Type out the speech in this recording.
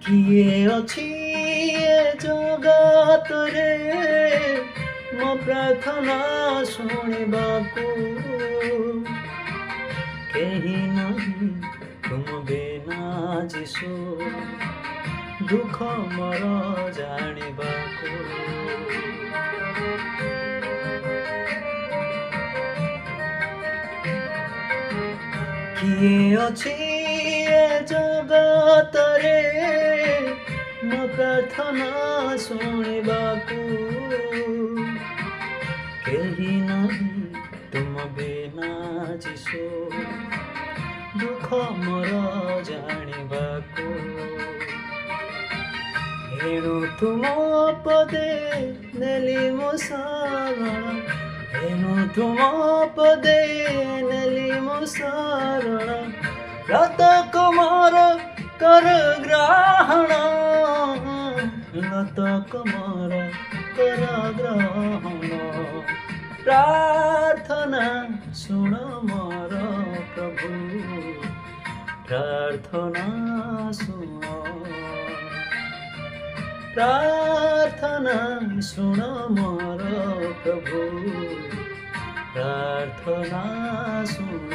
किए अछि ए जगतरे मो प्रार्थना शुणिबाकू केही नहीं तुम बिना जिसु दुख मोर जानिबाकू किए अछि ए जगतरे मो प्रार्थना शुणिबाकू केही नहीं तुम बिना जिसु दुख मोर जानिबाकू एणु तुम पदे नेली मो शरण एणु तुम पदे नेली मो शरण रत कुमार कर ग्रहण रत कुमार कर ग्रहण प्रार्थना सुन मोर प्रभु प्रार्थना सुन प्रार्थना सुन मोर प्रभु प्रार्थना सुन